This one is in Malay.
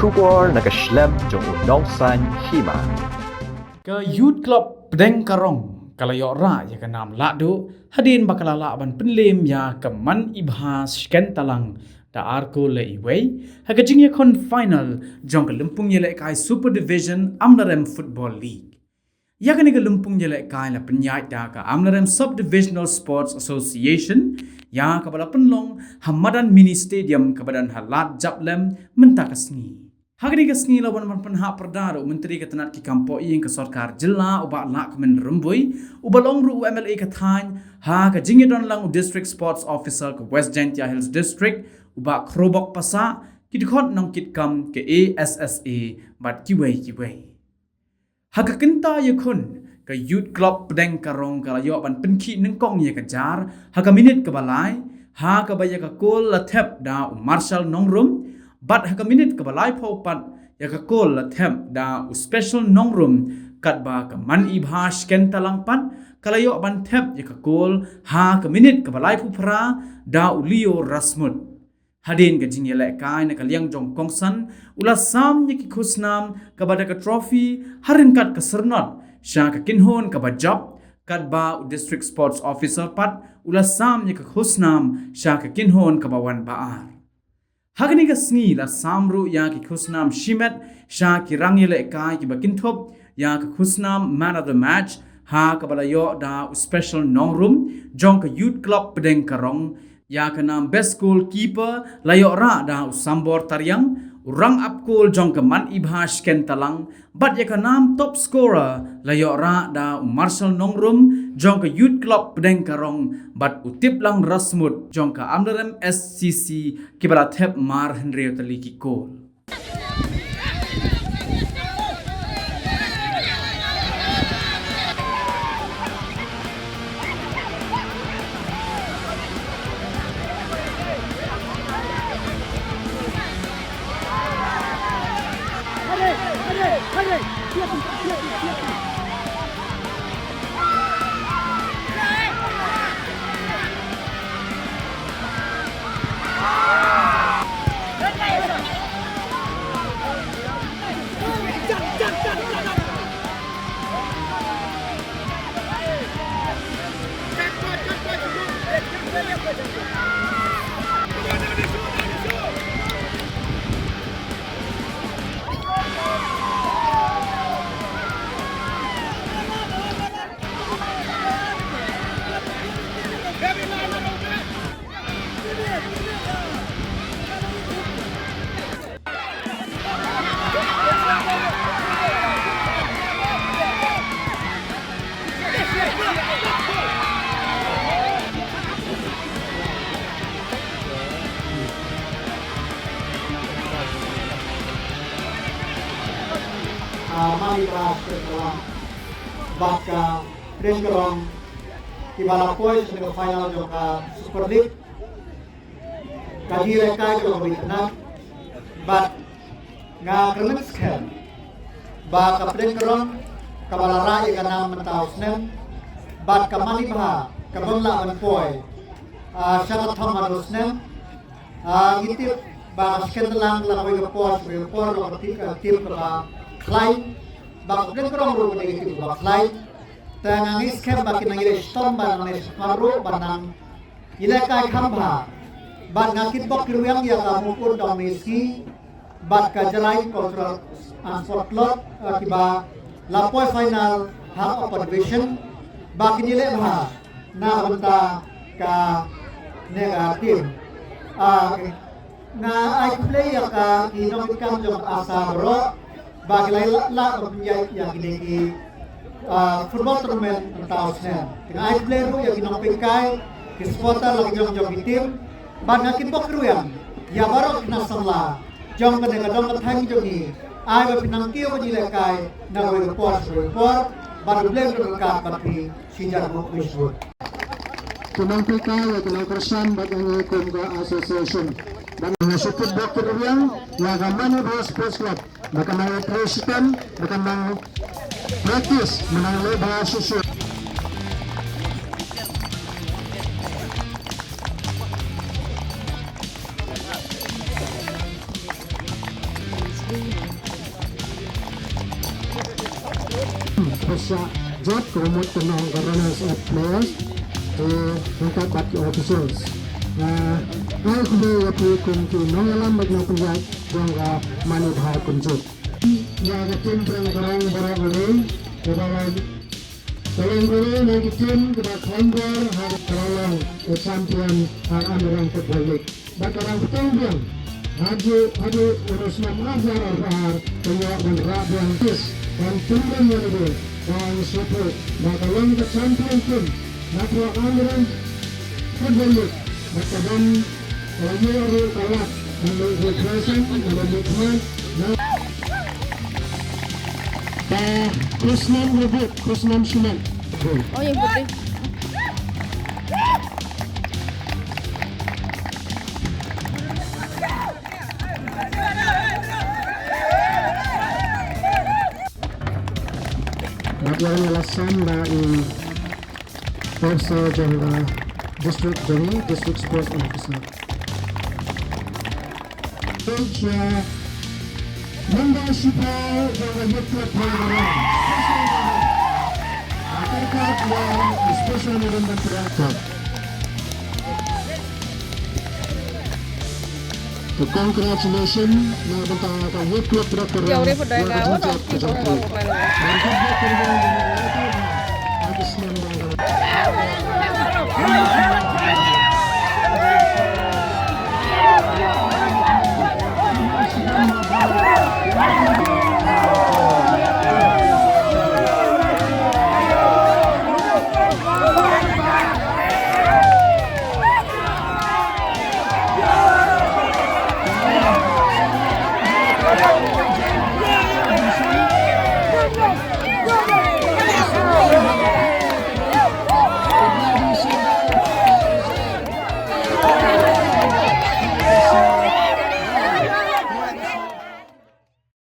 Shubor na kaslem jong unongsan hima. Ke Youth Club Pedeng Karong kalayo ra ya kanam lado hadin bakalala ban penlim ya keman ibhas sken talang da arko le iway hagajing ya kon final jong ke lempung yele kai Super Division Amlarem Football League. Ya kan ke lempung yele kai la penyait da ka Amlarem Subdivisional Sports Association ya kabala penlong Hamadan Mini Stadium kabadan halat jablem mentakasngi. Hagri kasngi lawan penha perdaro menteri ketenat ki kampo ing ke sarkar jela uba lak men rumbui uba longru MLA kathan ha ka jingedon lang district sports officer ke West Gentia Hills district uba krobok pasa ki dikhot nang kit kam ke ASSA bat kiwei ha ka kenta yakun ke youth club Pedeng Karong kalayo ban penki nengkong ye kejar ha ka minit ke balai ha ka baya ka kol la thep da Marshal Nongrum bat haka minit ke balai paupat ya ka kol la them da special nongrum kat ba ka man ibhas ken talang pat kalayo ban thep ya ka kol ha ka minit ke balai pupra da ulio rasmut hadin ka jingle kai na kaliang jong kongsan ula sam ya ki khusnam ka bada ka trophy harin kat ka sernot sha ka kinhon ka ba job kat ba district sports officer pat ula sam ya ka khusnam sha ka kinhon ka bawan baar Hagni ka sngi la samru ya ki khusnam shimet sha ki rangile kai ki bakintop ya ki khusnam man of the match ha ka balayo da special nongrum jong ka youth club Pedeng Karong ya ka nam best goalkeeper layo ra da sambor taryang urang apkul jong ka man ibhas ken talang bat ya ka nam top scorer layo ra da Marshal Nongrum jong ka youth club Pedeng Karong bat utip lang rasmut jong ka Amlarem SCC kibala thep mar henry tali ki kol mari bahas setelah baka Pedeng Karong di balapoi sebagai final joka Super League kaji rekai kalau beritenang bat ngakerlek sken baka Pedeng Karong kabalara ikan nama mentau senen bat kamani bah kabangla banpoi syarat thomar senen ngitip baka sken telang lakoi gepor lokati tim keba Klai, bak Pedeng Karong ru negatif bak Klai, tengah iskem bak nangile stom ban nangile smaru banang ilekai khamba, ban ngakit bok kiruyang ya kamu pun domesi, bat kajalai cultural sport lot kiba lapoi final half of division, bak nile bah na banta ka negatif, na I play ya ka inong ikam jong asa bro. Bagi la mempunyai yang ini football tournament tahunnya. Dengan I play ru yang inong pingkai, supporter lagi jong tim, banyakin bokru yang ya baru kena semla. Jong kena dong ketang jongi. I berpinang kio menjilekai, nawi report, baru blame berkat bagi sijar buk wisbut. Tunang pingkai ya tunang kersan bagi kumga association. Dan nasipid dokter yang Mani Ball Sports Club bahkan may president bahkan may practice menang leba susu Pasya job promote tenang governance of players to tingkat baki officials. Ngayon ko ba kung kinongalan magnapagay yung money bahal kunjut. Yang tim perang barang uling kebalan Saling uling bagi tim kepada Klanggar hari terolong ke champion American Football League. Bakarang petang Hadu urus mengajar ar penyak dan rabian tis dan tumben yang itu dan support bakalong ke champion tim nakwa American Football League bakadan Layer kalah menurut present menurut Kusnam Rubut, Kusnam Sinan. Oh, yang putih. Bagaimana alasan dari Persa Jangga District Jangga District Sports Officer. Coach membership Jangga Youth Panggarang. Terkait dengan special member terakhir. So congratulations na bentang Youth Club terakhir. Ya, udah pada kawan atau kita mau